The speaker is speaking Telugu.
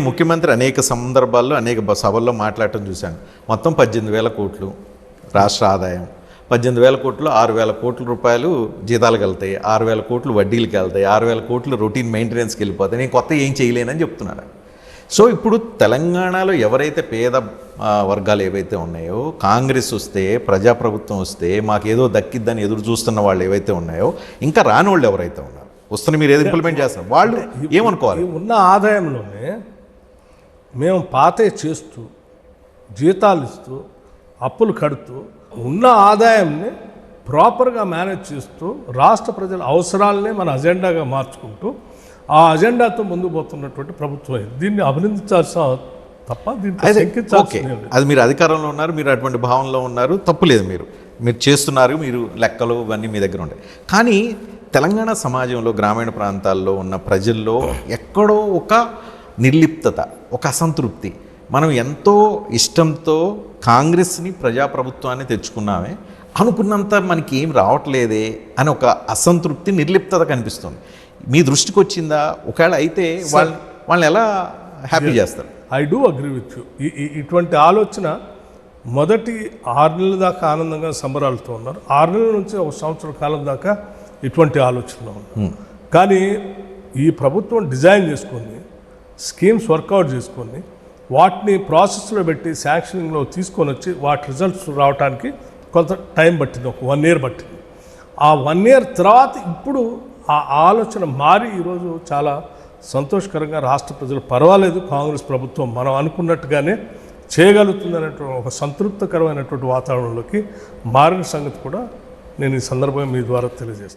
ముఖ్యమంత్రి అనేక సందర్భాల్లో అనేక సభల్లో మాట్లాడటం చూశాను. మొత్తం 18,000 కోట్లు రాష్ట్ర ఆదాయం, 18,000 కోట్లు 6,000 కోట్ల రూపాయలు జీతాలకు వెళ్తాయి, 6,000 కోట్లు వడ్డీలకు వెళ్తాయి, 6,000 కోట్లు రొటీన్ మెయింటెనెన్స్కి వెళ్ళిపోతాయి, నేను కొత్త ఏం చేయలేనని చెప్తున్నారు. సో ఇప్పుడు తెలంగాణలో ఎవరైతే పేద వర్గాలు ఏవైతే ఉన్నాయో, కాంగ్రెస్ వస్తే, ప్రజాప్రభుత్వం వస్తే మాకేదో దక్కిద్దని ఎదురు చూస్తున్న వాళ్ళు ఏవైతే ఉన్నాయో, ఇంకా రాని వాళ్ళు ఎవరైతే ఉన్నారు, వస్తున్న మీరు ఏదో ఇంప్లిమెంట్ చేస్తారు, వాళ్ళు ఏమనుకోవాలి? ఉన్న ఆదాయంలోనే మేము పాతే చేస్తూ, జీతాలు ఇస్తూ, అప్పులు కడుతూ, ఉన్న ఆదాయాన్ని ప్రాపర్గా మేనేజ్ చేస్తూ, రాష్ట్ర ప్రజల అవసరాలనే మన అజెండాగా మార్చుకుంటూ, ఆ అజెండాతో ముందుకు పోతున్నటువంటి ప్రభుత్వం దీన్ని అభినందించాల్సిన తప్ప ఓకే, అది మీరు అధికారంలో ఉన్నారు, మీరు అటువంటి భావనలో ఉన్నారు, తప్పులేదు, మీరు చేస్తున్నారు, మీరు లెక్కలు ఇవన్నీ మీ దగ్గర ఉంటాయి. కానీ తెలంగాణ సమాజంలో గ్రామీణ ప్రాంతాల్లో ఉన్న ప్రజల్లో ఎక్కడో ఒక నిర్లిప్తత, ఒక అసంతృప్తి, మనం ఎంతో ఇష్టంతో కాంగ్రెస్ని ప్రజాప్రభుత్వాన్ని తెచ్చుకున్నామే, అనుకున్నంత మనకి ఏం రావట్లేదే అని ఒక అసంతృప్తి, నిర్లిప్తత కనిపిస్తుంది. మీ దృష్టికి వచ్చిందా? ఒకవేళ అయితే వాళ్ళని ఎలా హ్యాపీ చేస్తారు? I do agree with you. ఇటువంటి ఆలోచన మొదటి 6 నెలల దాకా ఆనందంగా సంబరాలతో ఉన్నారు, 6 నెలల నుంచి 1 సంవత్సరం కాలం దాకా ఇటువంటి ఆలోచనలో ఉన్నారు. కానీ ఈ ప్రభుత్వం డిజైన్ చేసుకొని, స్కీమ్స్ వర్కౌట్ చేసుకొని, వాటిని ప్రాసెస్లో పెట్టి శాంక్షనింగ్లో తీసుకొని వచ్చి వాటి రిజల్ట్స్ రావడానికి కొంత టైం పట్టింది, ఒక 1 year పట్టింది. ఆ 1 year తర్వాత ఇప్పుడు ఆ ఆలోచన మారి ఈరోజు చాలా సంతోషకరంగా రాష్ట్ర ప్రజలు పర్వాలేదు, కాంగ్రెస్ ప్రభుత్వం మనం అనుకున్నట్టుగానే చేయగలుగుతుందనేటువంటి ఒక సంతృప్తికరమైనటువంటి వాతావరణంలోకి మారిన సంగతి కూడా నేను ఈ సందర్భంగా మీ ద్వారా తెలియజేస్తాను.